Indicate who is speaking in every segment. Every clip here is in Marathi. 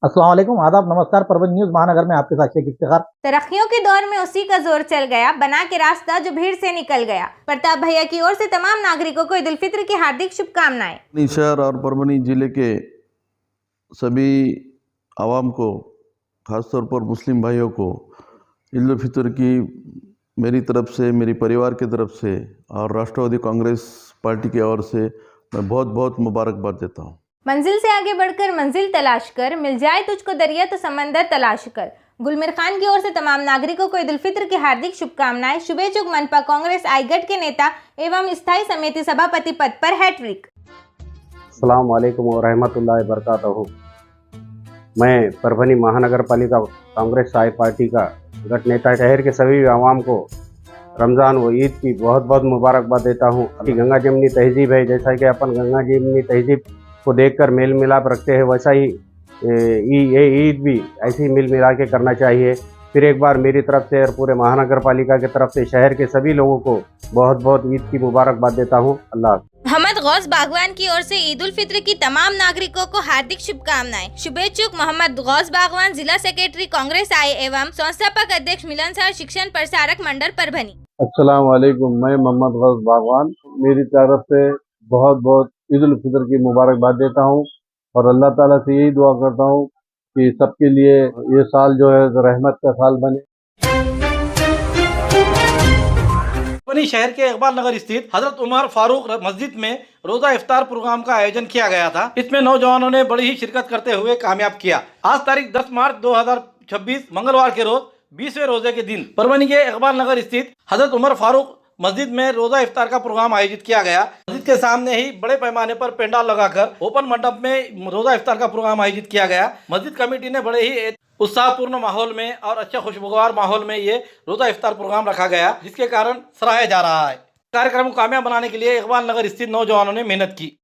Speaker 1: अस्सलाम वालेकुम, आदाब, नमस्कार। परवीन न्यूज महानगर में आपके साथ शेख इफ्तिखार।
Speaker 2: तरक्कियों के दौर में उसी का जोर चल गया, बना के रास्ता जो भीड़ से निकल गया। प्रताप भैया की ओर से तमाम नागरिकों को ईद उल फित्र की हार्दिक शुभकामनाएं।
Speaker 3: शहर और परभनी जिले के सभी आवाम को, खासतौर पर मुस्लिम भाइयों को ईद उल फित्र की मेरी तरफ से, मेरी परिवार की तरफ से और राष्ट्रवादी कांग्रेस पार्टी की ओर से मैं बहुत बहुत मुबारकबाद देता हूँ।
Speaker 2: मंजिल से आगे बढ़कर मंजिल तलाश कर, मिल जाए तुझको दरिया तो समंदर तलाश कर। गुलमिर खान की ओर से तमाम नागरिकों को ईद उल फित्र की हार्दिक शुभकामनाएं। शुभेच्छुक मनपा कांग्रेस आईगढ़ के नेता एवं स्थायी समिति सभापति पद पर हैट्रिक।
Speaker 4: अस्सलाम वालेकुम व रहमतुल्लाहि व बरकातहू। मैं परभनी महानगर पालिका कांग्रेस साई पार्टी का गठ नेता शहर के सभी आवाम को रमज़ान व ईद की बहुत बहुत मुबारकबाद देता हूँ। अभी गंगा जमनी तहजीब है, जैसा कि अपन गंगा जमनी तहजीब को देखकर मेल मिलाप रखते हैं, वैसा ही ये ईद भी ऐसे ही मिल मिला के करना चाहिए। फिर एक बार मेरी तरफ से और पूरे महानगर पालिका की तरफ से शहर के सभी लोगों को बहुत बहुत ईद की मुबारकबाद देता हूँ। अल्लाह।
Speaker 2: मोहम्मद गौस बागवान की ओर से ईद उल फित्र की तमाम नागरिकों को हार्दिक शुभकामनाएं। शुभेच्छुक मोहम्मद गौस बागवान, जिला सेक्रेटरी कांग्रेस आई एवं संस्थापक अध्यक्ष मिलनसार शिक्षण प्रसारक मंडल परभनी।
Speaker 5: अस्सलाम वालेकुम, मैं मोहम्मद गौस बागवान मेरी तरफ से बहुत बहुत ईद उल फित्र की मुबारकबाद देता हूँ और अल्लाह ताला से यही दुआ करता हूँ कि सबके लिए ये साल जो है रहमत का साल बने।
Speaker 6: परभनी शहर के इकबाल नगर स्थित हजरत उमर फारूक मस्जिद में रोजा इफ्तार प्रोग्राम का आयोजन किया गया था। इसमें नौजवानों ने बड़ी ही शिरकत करते हुए कामयाब किया। आज तारीख 10 मार्च 2026 मंगलवार के रोज 20वें रोजे के दिन परभनी के इकबाल नगर स्थित हजरत उमर फारूक मस्जिद में रोजा इफ्तार का प्रोग्राम आयोजित किया गया। मस्जिद के सामने ही बड़े पैमाने पर पेंडाल लगाकर ओपन मंडप में रोजा इफ्तार का प्रोग्राम आयोजित किया गया। मस्जिद कमेटी ने बड़े ही उत्साहपूर्ण माहौल में और अच्छे खुशगवार माहौल में ये रोजा इफ्तार प्रोग्राम रखा गया, जिसके कारण सराहा जा रहा है। कार्यक्रम को कामयाब बनाने के लिए इकबाल नगर स्थित नौजवानों ने मेहनत की।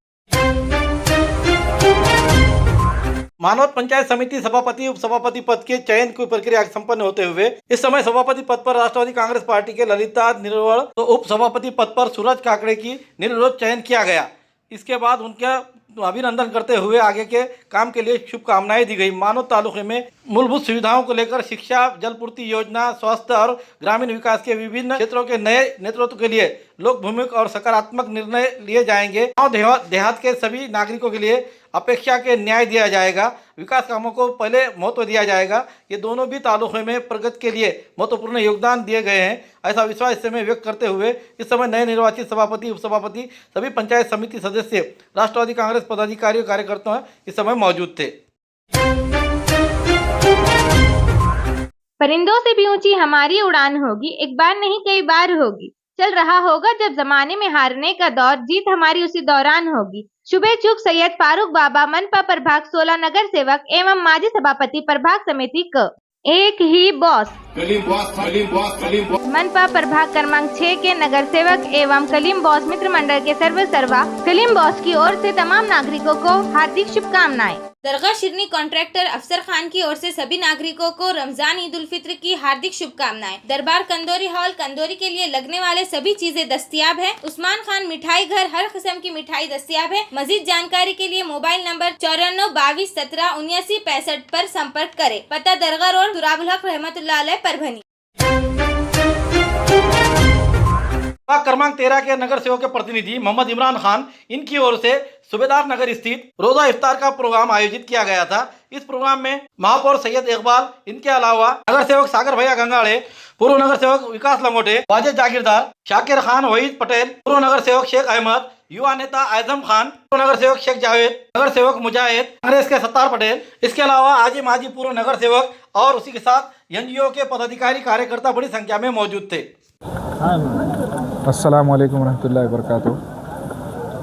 Speaker 6: मानवत पंचायत समिति सभापति उप सभापति पद के चयन की प्रक्रिया संपन्न होते हुए इस समय सभापति पद पर राष्ट्रवादी कांग्रेस पार्टी के ललिता निर्वल तो उप सभापति पद पर सूरज काकड़े की निर्विरोध चयन किया गया। इसके बाद उनका अभिनंदन करते हुए आगे के काम के लिए शुभकामनाएं दी गई। मानव तालुके में मूलभूत सुविधाओं को लेकर शिक्षा, जलपूर्ति योजना, स्वास्थ्य और ग्रामीण विकास के विभिन्न क्षेत्रों के नए नेतृत्व के लिए लोकभूमिक और सकारात्मक निर्णय लिए जाएंगे। गाँव देहात के सभी नागरिकों के लिए अपेक्षा के न्याय दिया जाएगा। विकास कामों को पहले महत्व दिया जाएगा। ये दोनों भी तालुके में प्रगति के लिए महत्वपूर्ण योगदान दिए गए हैं, ऐसा विश्वास इस समय व्यक्त करते हुए इस समय नए निर्वाचित सभापति, उपसभापति, सभी पंचायत समिति सदस्य, राष्ट्रवादी कांग्रेस पदाधिकारी, कार्यकर्ता इस समय मौजूद थे।
Speaker 2: परिंदों से भी ऊंची हमारी उड़ान होगी, एक बार नहीं कई बार होगी। चल रहा होगा जब जमाने में हारने का दौर, जीत हमारी उसी दौरान होगी। शुभेच्छुक सैयद फारूक बाबा, मनपा प्रभाग 16 नगर सेवक एवं माजी सभापति प्रभाग समिति क। एक ही बॉस मनपा प्रभाग क्रमांक 6 के नगर सेवक एवं कलीम बॉस मित्र मंडल के सर्वा कलीम बॉस की ओर से तमाम नागरिकों को हार्दिक शुभकामनाएं। दरगाह शिरनी कॉन्ट्रैक्टर अफसर खान की ओर से सभी नागरिकों को रमजान ईद उल फित्र की हार्दिक शुभकामनाएं। दरबार कंदोरी हॉल कंदोरी के लिए लगने वाले सभी चीजें दस्तयाब है। उस्मान खान मिठाई घर, हर किस्म की मिठाई दस्तयाब है। मजीद जानकारी के लिए मोबाइल नंबर 94 22 17 79 65 पर संपर्क करें। पता दरगाह रोड, दुराबुल हक रहमतुल्लाह अलैह, परभनी।
Speaker 6: क्रमांक 13 के नगर सेवक के प्रतिनिधि मोहम्मद इमरान खान, इनकी ओर से सूबेदार नगर स्थित रोजा इफ्तार का प्रोग्राम आयोजित किया गया था। इस प्रोग्राम में महापौर सैयद इकबाल, इनके अलावा नगर सेवक सागर भैया गंगाड़े, पूर्व नगर सेवक विकास लंगोटे, वाजिद जागीरदार, शाकिर खान, वहीद पटेल, पूर्व नगर सेवक शेख अहमद, युवा नेता आजम खान, पूर्व नगर सेवक शेख जावेद, नगर सेवक मुजाहिद, कांग्रेस के सत्तार पटेल, इसके अलावा आजी माजी पूर्व नगर सेवक और उसी के साथ एनजीओ के पदाधिकारी, कार्यकर्ता बड़ी संख्या में मौजूद थे।
Speaker 7: अस्सलाम वालेकुम रहमतुल्लाहि व बरकातहू।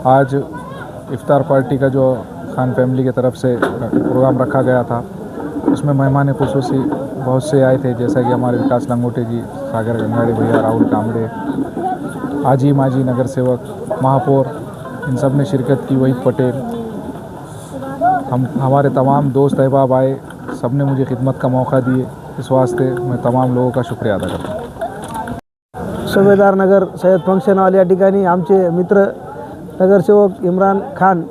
Speaker 7: आज इफ्तार पार्टी का जो खान फैमिली की तरफ से प्रोग्राम रखा गया था, उसमें मेहमान खुसूसी बहुत से आए थे, जैसा कि हमारे विकास लंगोटे जी, सागर गंगाड़े भैया, राहुल कामड़े, आजी माजी नगर सेवक, महापौर, इन सब ने शिरकत की, वहीद पटेल, हमारे तमाम दोस्त अहबाब आए, सब ने मुझे खिदमत का मौका दिए। इस वास्ते मैं तमाम लोगों का शुक्रिया अदा करता हूँ।
Speaker 8: सूबेदार नगर सय्यद फंक्शन हॉल या ठिकाणी आमचे मित्र नगरसेवक इम्रान खान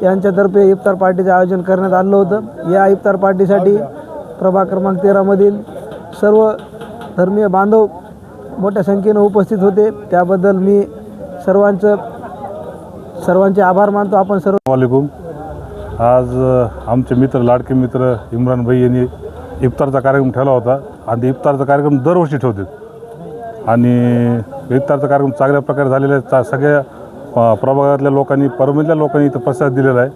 Speaker 8: यांच्यातर्फे इफ्तार पार्टीचे आयोजन करण्यात आलं होतं. या इफ्तार पार्टीसाठी प्रभाग क्रमांक 13मधील सर्व धर्मीय बांधव मोठ्या संख्येने उपस्थित होते. त्याबद्दल मी सर्वांचे आभार मानतो. आपण सर्व
Speaker 9: वालेकुम. आज आमचे मित्र लाडके मित्र इम्रान भाई यांनी इफ्तारचा कार्यक्रम ठेवला होता आणि इफ्तारचा कार्यक्रम दरवर्षी ठेवतात आणि इफ्तारचा कार्यक्रम चांगल्या प्रकारे झालेला आहे. सगळ्या प्रभागातल्या लोकांनी परभणीतल्या लोकांनी इथं प्रतिसाद दिलेला आहे.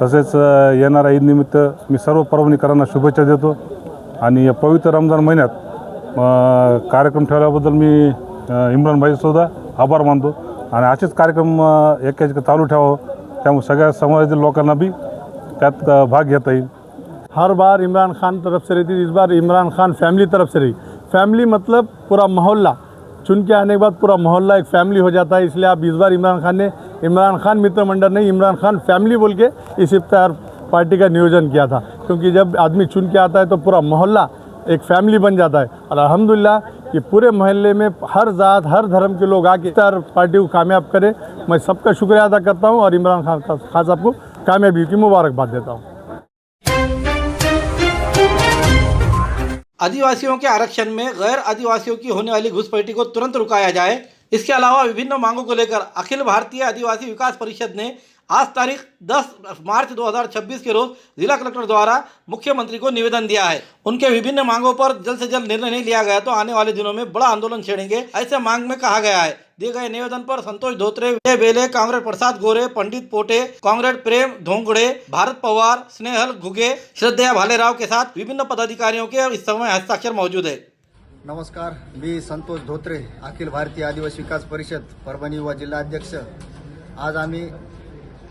Speaker 9: तसेच येणाऱ्या ईदनिमित्त मी सर्व परभणीकरांना शुभेच्छा देतो आणि या पवित्र रमजान महिन्यात कार्यक्रम ठेवल्याबद्दल मी इम्रान भाईसुद्धा आभार मानतो आणि असेच कार्यक्रम एक चालू ठेवावं, त्यामुळे सगळ्या समाजातील लोकांना भी त्यात भाग घेता येईल.
Speaker 5: हर बार इमरान खान तरफ से रही थी, इस बार इमरान खान फैमिली तरफ से रही. फैमिली मतलब पूरा मोहल्ला, चुन के आने के बाद पूरा मोहल्ला एक फैमिली हो जाता है. इसलिए आप इस बार इमरान खान मित्र मंडल नहीं, इमरान खान फैमिली बोल के इस इफ्तार पार्टी का नियोजन किया था. क्योंकि जब आदमी चुन के आता है तो पूरा मोहल्ला एक फैमिली बन जाता है. और अल्हम्दुलिल्लाह ये पूरे मोहल्ले में हर जात हर धर्म के लोग आके इफ्तार पार्टी को कामयाब करें. मैं सबका शुक्रिया अदा करता हूँ और इमरान खान साहब को कामयाबी की मुबारकबाद देता हूँ.
Speaker 6: आदिवासियों के आरक्षण में गैर आदिवासियों की होने वाली घुसपैठी को तुरंत रुकाया जाए. इसके अलावा विभिन्न मांगों को लेकर अखिल भारतीय आदिवासी विकास परिषद ने आज तारीख 10 मार्च 2026 के रोज जिला कलेक्टर द्वारा मुख्यमंत्री को निवेदन दिया है. उनके विभिन्न मांगों पर जल्द से जल्द निर्णय नहीं लिया गया तो आने वाले दिनों में बड़ा आंदोलन छेड़ेंगे, ऐसे मांग में कहा गया है. दिए गए निवेदन पर संतोष धोत्रे, विजय बेले, कांग्रेस प्रसाद गोरे, पंडित पोटे, कांग्रेस प्रेम धोंगड़े, भारत पवार, स्नेहल घुगे, श्रद्धेया भालेराव के साथ विभिन्न पदाधिकारियों के इस समय हस्ताक्षर मौजूद है.
Speaker 10: नमस्कार, मी संतोष धोत्रे, अखिल भारतीय आदिवासी विकास परिषद परभणी व जिल्हाध्यक्ष. आज आम्ही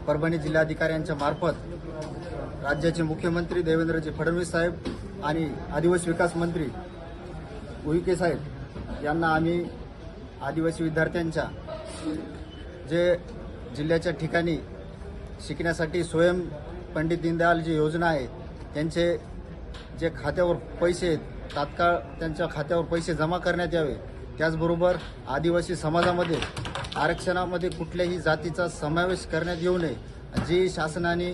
Speaker 10: परभणी जिल्हाधिकाऱ्यांच्या मार्फत राज्याचे मुख्यमंत्री देवेंद्रजी फडणवीस साहेब आणि आदिवासी विकास मंत्री उईके साहेब यांना आम्ही आदिवासी विद्यार्थ्यांच्या जे जिल्ह्याच्या ठिकाणी शिकण्यासाठी स्वयं पंडित दीनदयालजी योजना आहे त्यांचे जे खात्यावर पैसे तात्काळ त्यांच्या खात्यावर पैसे जमा करण्यात यावे. त्याचबरोबर आदिवासी समाजामध्ये आरक्षणामध्ये कुठल्याही जातीचा समावेश करण्यात येऊ नये. जी शासनाने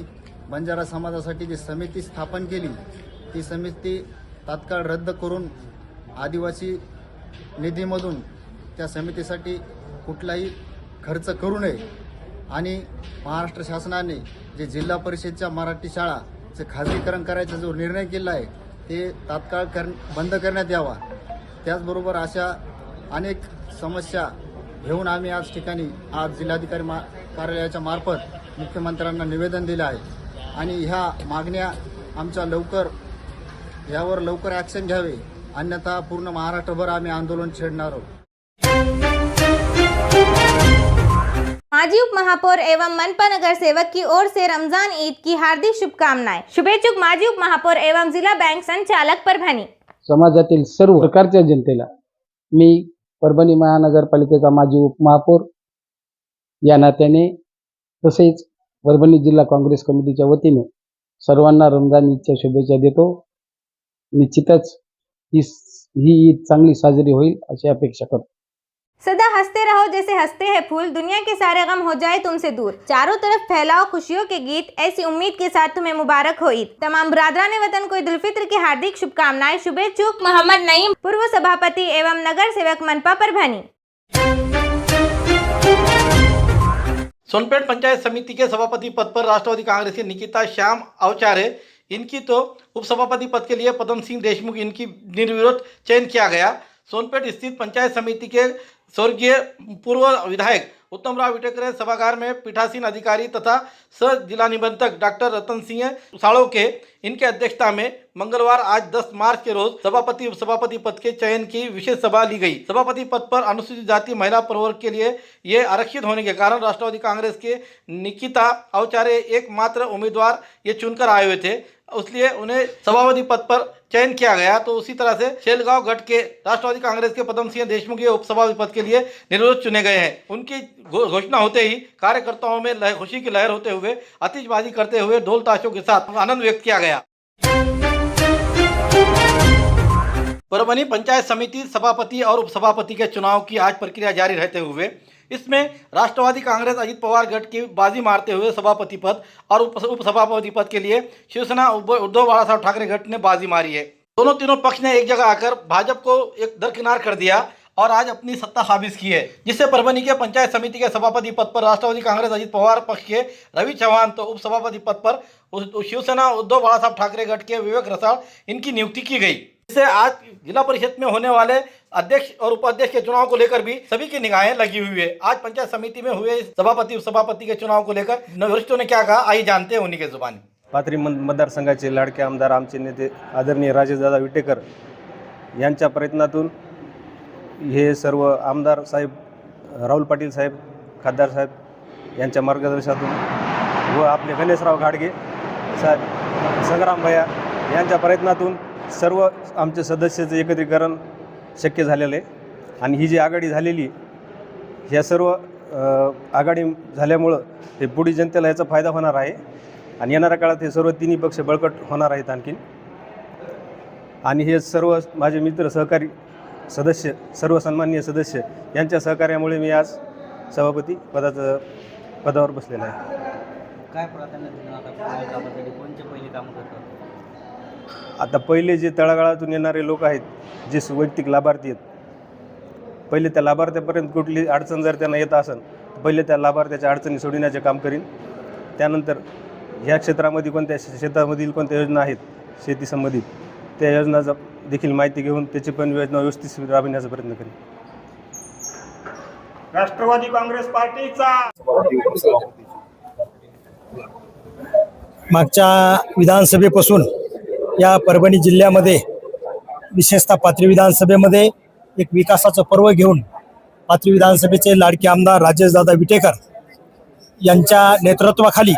Speaker 10: बंजारा समाजासाठी जी समिती स्थापन केली ती समिती तात्काळ रद्द करून आदिवासी निधीमधून त्या समितीसाठी कुठलाही खर्च करू नये आणि महाराष्ट्र शासनाने जे जिल्हा परिषदच्या मराठी शाळाचे खाजगीकरण करायचा जो निर्णय केला आहे ते तात्काळ बंद करण्यात यावा. त्याचबरोबर अशा अनेक समस्या घेऊन आम्ही आज जिल्हाधिकारी कार्यालयाच्या मार्फत मुख्यमंत्र्यांना निवेदन दिलं आहे आणि ह्या मागण्या आमच्या यावर लवकर ॲक्शन घ्यावे, अन्यथा पूर्ण महाराष्ट्रभर आम्ही आंदोलन छेडणार आहोत.
Speaker 2: माजी उप महापौर एवं मनपा नगर सेवक की ओर से रमजान ईद की हार्दिक शुभकामनाएं. शुभेच्छुक माजी उप महापौर एवं जिला बैंक संचालक परभणी.
Speaker 11: समाजातील सर्व प्रकारच्या जनतेला मी परभणी महानगरपालिकेचा माजी उपमहापौर या नात्याने तसेच परभणी जिल्हा काँग्रेस कमिटीच्या वतीने सर्वांना रमजान ईदच्या शुभेच्छा देतो. निश्चितच ही ईद चांगली साजरी होईल अशी अपेक्षा करतो.
Speaker 2: सदा हंसते रहो जैसे हंसते हैं फूल, दुनिया के सारे गम हो जाए तुमसे दूर, चारों तरफ फैलाओ खुशियों के गीत, ऐसी उम्मीद के साथ तुम्हें मुबारक हो ईद. तमाम बरादरान वतन को ईद उल फित्र की हार्दिक शुभकामनाएं. शुभेच्छुक मोहम्मद नईम, पूर्व सभापति एवं नगर सेवक मनपा परभणी.
Speaker 6: सोनपेट पंचायत समिति के सभापति पद पर राष्ट्रवादी कांग्रेस की निकिता श्याम अवचारे, इनकी तो उपसभापति पद के लिए पदम सिंह देशमुख इनकी निर्विरोध चयन किया गया. सोनपेट स्थित पंचायत समिति के स्वर्गीय पूर्व विधायक उत्तमराव विटेकरे सभागार में पीठासीन अधिकारी तथा सह जिला निबंधक डॉक्टर रतन सिंह साड़ोके इनके अध्यक्षता में मंगलवार आज 10 मार्च के रोज सभापति उपसभापति पद के चयन की विशेष सभा ली गई. सभापति पद पर अनुसूचित जाति महिला प्रवर्ग के लिए ये आरक्षित होने के कारण राष्ट्रवादी कांग्रेस के निकिता अवचारे एकमात्र उम्मीदवार ये चुनकर आए हुए थे, इसलिए उन्हें सभापति पद पर चयन किया गया. तो उसी तरह से शेलगांव गढ़ के राष्ट्रवादी कांग्रेस के पदम सिंह देशमुख उपसभापति पद के लिए निर्विरोध चुने गए हैं. उनकी घोषणा होते ही कार्यकर्ताओं में खुशी की लहर होते हुए आतिशबाजी करते हुए ढोल ताशों के साथ आनंद व्यक्त किया गया. परभणी पंचायत समिति सभापति और उपसभापति के चुनाव की आज प्रक्रिया जारी रहते हुए इसमें राष्ट्रवादी कांग्रेस अजित पवार गठ की बाजी मारते हुए सभापति पद और उपसभापति पद के लिए शिवसेना उद्धव बाळासाहेब ठाकरे गठ ने बाजी मारी है। तीनों पक्ष ने एक जगह आकर भाजपा को एक दरकिनार कर दिया और आज अपनी सत्ता साबित की है, जिससे परभनी के पंचायत समिति के सभापति पद पर राष्ट्रवादी कांग्रेस अजित पवार पक्ष के रवि चौहान तो उपसभापति पद पर शिवसेना उद्धव बाळासाहेब ठाकरे गठ के विवेक रसाळ इनकी नियुक्ति की गई। इससे आज जिला परिषद में होने वाले अध्यक्ष और उपाध्यक्ष के चुनाव को लेकर भी सभी की निगाहें लगी हुई है। आज पंचायत समिति में हुए सभापति उपसभापति के चुनाव को लेकर वरिष्ठों ने क्या कहा, आइए जानते हैं उन्हीं के जुबानी।
Speaker 12: पाथरी मतदारसंघाचे लाडके आमदार आमचे नेते आदरणीय राजेशदादा विटेकर यांच्या प्रयत्नातून हे सर्व आमदार साहेब राहुल पाटील साहेब खासदार साहेब यांच्या मार्गदर्शनातून व आपले गणेशराव घाडगे साहेब संग्राम भैया यांच्या प्रयत्नातून सर्व आमचे सदस्याचं एकत्रीकरण शक्य झालेलं आहे। आणि ही जी आघाडी झालेली ह्या सर्व आघाडी झाल्यामुळं हे पुढील जनतेला याचा फायदा होणार आहे आणि येणाऱ्या काळात हे सर्व तिन्ही पक्ष बळकट होणार आहेत आणखीन। आणि हे सर्व माझे मित्र सहकारी सदस्य सर्व सन्माननीय सदस्य यांच्या सहकार्यामुळे मी आज सभापती पदावर बसलेला आहे।
Speaker 13: काय प्राधान्य देणार आता कामासाठी कोणते पहिले काम करतात?
Speaker 12: आता पहिले जे तळागाळातून येणारे लोक आहेत, जे वैयक्तिक लाभार्थी आहेत, पहिले त्या लाभार्थ्यापर्यंत कुठली अडचण जर त्यांना येत असेल तर पहिले त्या लाभार्थ्याच्या अडचणी सोडविण्याचे काम करीन। त्यानंतर ह्या क्षेत्रामध्ये कोणत्या शेतामधील कोणत्या योजना आहेत शेती संबंधित त्या योजनाचा देखील माहिती घेऊन त्याची पण योजना व्यवस्थित राबविण्याचा प्रयत्न करेन।
Speaker 14: राष्ट्रवादी काँग्रेस पार्टीचा
Speaker 15: मागच्या विधानसभेपासून या परभणी जिल्ह्यामध्ये विशेषतः पाथरी विधानसभेमध्ये एक विकासाचं पर्व घेऊन पाथरी विधानसभेचे लाडके आमदार राजेशदादा विटेकर यांच्या नेतृत्वाखाली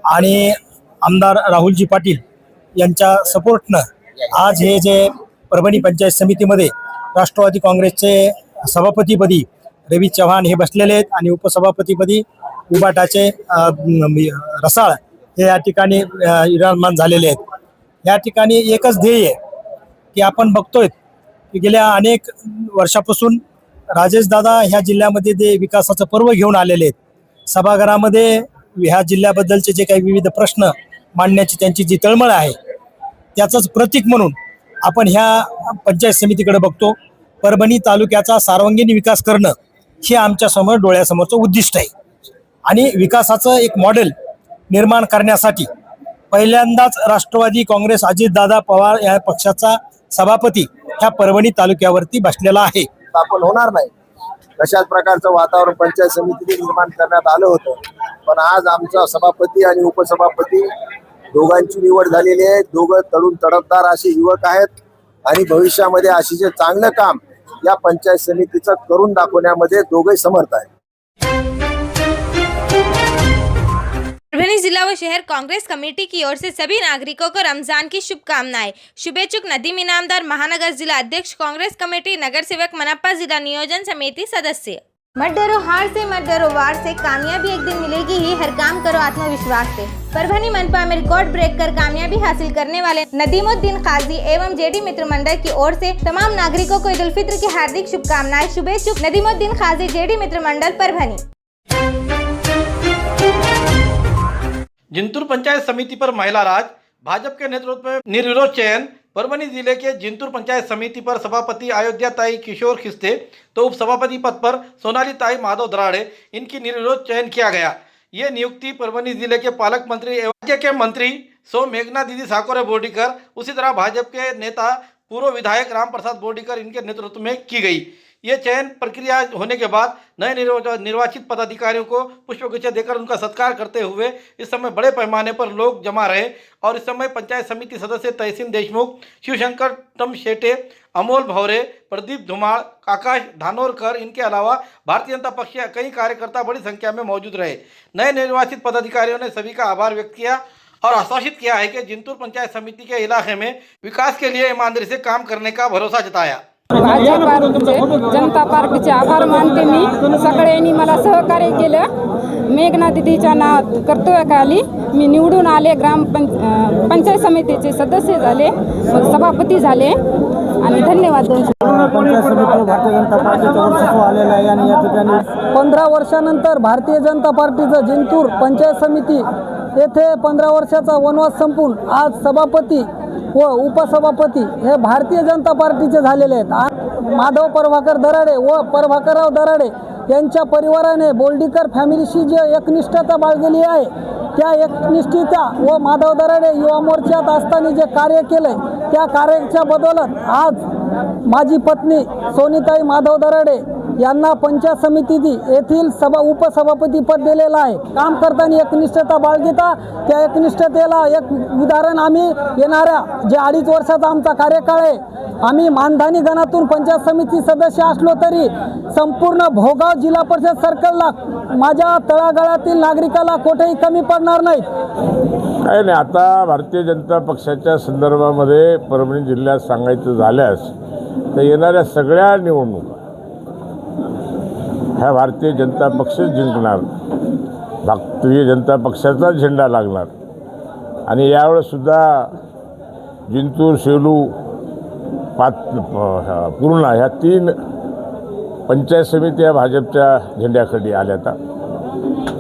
Speaker 15: आणि आमदार राहुलजी पाटील यांच्या सपोर्टनं आज हे जे परभणी पंचायत समितीमध्ये राष्ट्रवादी काँग्रेसचे सभापतीपदी रवी चव्हाण हे बसलेले आहेत आणि उपसभापतीपदी उबाटाचे रसाळ हे या ठिकाणी विराजमान झालेले आहेत। या ठिकाणी एकच ध्येय आहे की आपण बघतोय की गेल्या अनेक वर्षापासून राजेशदादा ह्या जिल्ह्यामध्ये जे विकासाचं पर्व घेऊन आलेले आहेत, सभागृहामध्ये ह्या जिल्ह्याबद्दलचे जे काही विविध प्रश्न मांडण्याची त्यांची जी तळमळ आहे त्याचंच प्रतीक म्हणून आपण ह्या पंचायत समितीकडे बघतो। परभणी तालुक्याचा सर्वांगीण विकास करणं हे आमच्यासमोर डोळ्यासमोरचं उद्दिष्ट आहे आणि विकासाचं एक मॉडेल निर्माण करण्यासाठी पहिल्यांदाच राष्ट्रवादी काँग्रेस अजितदादा पवार या पक्षाचा सभापती ह्या परभणी तालुक्यावरती बसलेला आहे।
Speaker 16: आपण होणार नाही तशाच प्रकारचं वातावरण पंचायत समितीने निर्माण करण्यात आलं होतं, पण आज आमचा सभापती आणि उपसभापती दोघांची निवड झालेली आहे। दोघं तरुण तडफदार असे युवक आहेत आणि भविष्यामध्ये अतिशय चांगलं काम या पंचायत समितीचं करून दाखवण्यामध्ये दोघे समर्थ आहेत।
Speaker 2: परभनी जिला व शहर कांग्रेस कमेटी की ओर से सभी नागरिकों को रमजान की शुभकामनाएं। शुभेच्छुक नदीम इनामदार महानगर जिला अध्यक्ष कांग्रेस कमेटी नगर सेवक मनप्पा जिला नियोजन समिति सदस्य। मत डरो हार से मत डरो वार से, कामयाबी एक दिन मिलेगी ही, हर काम करो आत्मविश्वास से। परभनी मनपा में रिकॉर्ड ब्रेक कर कामयाबी हासिल करने वाले नदीमुद्दीन काजी एवं जेडी मित्र मंडल की ओर से तमाम नागरिकों को ईद उल फित्र की हार्दिक शुभकामनाएं। शुभेच्छुक नदीमुद्दीन काजी जेडी मित्र मंडल परभनी।
Speaker 6: जिंतूर पंचायत समिति पर महिला राज, भाजपा के नेतृत्व में निर्विरोध चयन। परभनी जिले के जिंतूर पंचायत समिति पर सभापति अयोध्या ताई किशोर खिस्ते तो उपसभापति पद पर सोनाली ताई माधव दराड़े इनकी निर्विरोध चयन किया गया। ये नियुक्ति परभनी जिले के पालक मंत्री एवं राज्य के मंत्री सो मेघना दीदी साकोरे बोर्डीकर, उसी तरह भाजपा के नेता पूर्व विधायक राम प्रसाद बोर्डीकर इनके नेतृत्व में की गई। ये चयन प्रक्रिया होने के बाद नए निर्वाचित पदाधिकारियों को पुष्पगुच्छ देकर उनका सत्कार करते हुए इस समय बड़े पैमाने पर लोग जमा रहे और इस समय पंचायत समिति सदस्य तहसीन देशमुख, शिवशंकर टम शेटे, अमोल भवरे, प्रदीप धुमाड़, आकाश धानोरकर, इनके अलावा भारतीय जनता पक्ष के कई कार्यकर्ता बड़ी संख्या में मौजूद रहे। नए निर्वाचित पदाधिकारियों ने सभी का आभार व्यक्त किया और आश्वासित किया है कि जिंतूर पंचायत समिति के इलाके में विकास के लिए ईमानदारी से काम करने का भरोसा जताया।
Speaker 17: जनता पार्टीचे आभार मानते मी। सगळ्यांनी मला सहकार्य केलं। मेघना दीदीच्या कर्तव्याखाली मी निवडून आले, पंचायत समितीचे सदस्य झाले, सभापती झाले आणि धन्यवाद.
Speaker 8: पंचायत समितीवर भारतीय जनता पार्टीचं वर्चस्व आलेलं आहे आणि या ठिकाणी 15 वर्षानंतर भारतीय जनता पार्टीचं जिंतूर पंचायत समिती येथे 15 वर्षाचा वनवास संपून आज सभापती व उपसभापती हे भारतीय जनता पार्टीचे झालेले आहेत. माधव प्रभाकर दराडे व प्रभाकरराव दराडे यांच्या परिवाराने बोर्डीकर फॅमिलीशी जे एकनिष्ठता बाळगली आहे त्या एकनिष्ठता व माधव दराडे युवा मोर्चात असताना जे कार्य केले त्या कार्याच्या बदौलत आज माझी पत्नी सोनीताई माधव दराडे यांना पंचायत समिती येथील उपसभापती पद दिलेलं आहे. काम करताना एकनिष्ठता बाळगिता त्या एकनिष्ठतेला एक उदाहरण आम्ही येणाऱ्या जे 2.5 वर्षाचा आमचा कार्यकाळ आहे आम्ही मानधनी गणातून पंचायत समिती सदस्य असलो तरी संपूर्ण भोगाव जिल्हा परिषद सर्कलला माझ्या तळागाळातील नागरिकाला कुठेही कमी पडणार नाहीत.
Speaker 18: काही नाही. आता भारतीय जनता पक्षाच्या संदर्भामध्ये परभणी जिल्ह्यात सांगायचं झाल्यास तर येणाऱ्या सगळ्या निवडणुका ह्या भारतीय जनता पक्ष जिंकणार, भारतीय जनता पक्षाचा झेंडा लागणार आणि यावेळेसुद्धा जिंतूर, सेलू, पूर्णा ह्या 3 पंचायत समिती या भाजपच्या झेंड्याखाली आल्या आता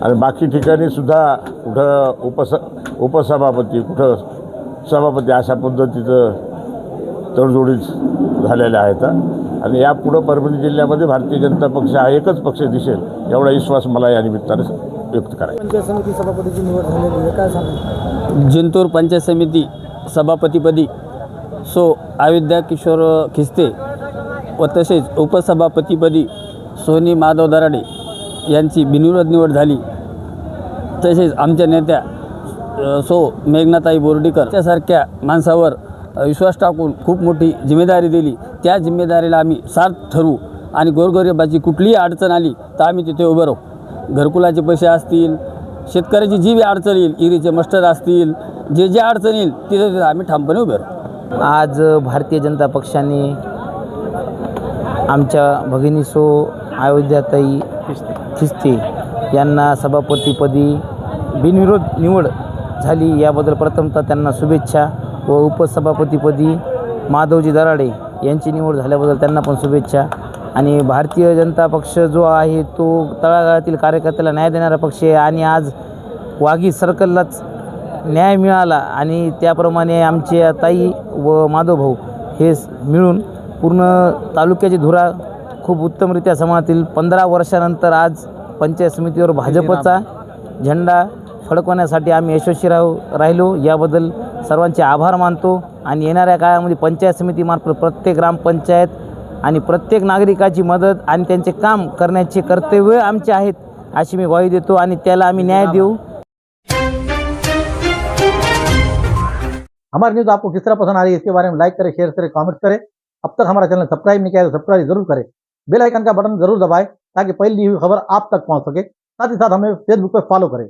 Speaker 18: आणि बाकी ठिकाणी सुद्धा कुठं उपसभापती कुठं सभापती अशा पद्धतीचं तडजोडीच झालेल्या आहेत आणि यापुढं परभणी जिल्ह्यामध्ये भारतीय जनता पक्ष हा एकच पक्ष दिसेल एवढा विश्वास मला या निमित्तानं व्यक्त करायचा.
Speaker 8: पंचायत समिती सभापतीची निवड झालेली आहे, काय सांगा?
Speaker 13: जिंतूर पंचायत समिती सभापतीपदी अयोध्या किशोर खिस्ते व तसेच उपसभापतीपदी सोनी माधव दराडे यांची बिनविरोध निवड झाली. तसेच आमच्या नेत्या मेघनाताई बोर्डीकर त्यासारख्या माणसावर विश्वास टाकून खूप मोठी जिम्मेदारी दिली. त्या जिम्मेदारीला आम्ही सार्थ ठरवू आणि गोरगरिबाची कुठलीही अडचण आली तर आम्ही तिथे उभं राहू. घरकुलाचे पैसे असतील, शेतकऱ्याची जी बी अडचण येईल, इरीचे मस्टर असतील, जे अडचण येईल तिथे आम्ही ठामपणे उभे राहू.
Speaker 19: आज भारतीय जनता पक्षाने आमच्या भगिनी अयोध्याताई खिस्ते यांना सभापतीपदी बिनविरोध निवड झाली. याबद्दल प्रथमतः त्यांना शुभेच्छा व उपसभापतीपदी माधवजी दराडे यांची निवड झाल्याबद्दल त्यांना पण शुभेच्छा. आणि भारतीय जनता पक्ष जो आहे तो तळागाळातील कार्यकर्त्याला न्याय देणारा पक्ष आहे आणि आज वाघी सर्कललाच न्याय मिळाला आणि त्याप्रमाणे आमचे ताई व माधव भाऊ हे मिळून पूर्ण तालुक्याची धुरा खूप उत्तमरित्या सांभाळतील. 15 वर्षानंतर आज पंचायत समितीवर भाजपचा झेंडा फडकवण्यासाठी आम्ही यशस्वी राहिलो. याबद्दल सर्वांचे आभार मानतो आणि येणाऱ्या काळामध्ये पंचायत समितीमार्फत प्रत्येक ग्रामपंचायत आणि प्रत्येक नागरिकाची मदत आणि त्यांचे काम करण्याचे कर्तव्य आमचे आहेत अशी मी ग्वाही देतो आणि त्याला आम्ही न्याय देऊ.
Speaker 1: हमारी न्यूज़ आपको किस तरह पसंद आ रही है इसके बारे में लाइक करें, शेयर करें, कमेंट करें. अब तक हमारा चैनल सब्सक्राइब नहीं किया तो सब्सक्राइब जरूर करें. बेल आइकन का बटन जरूर दबाएं ताकि पहली हुई खबर आप तक पहुंच सके. साथ ही साथ हमें फेसबुक पर फॉलो करें.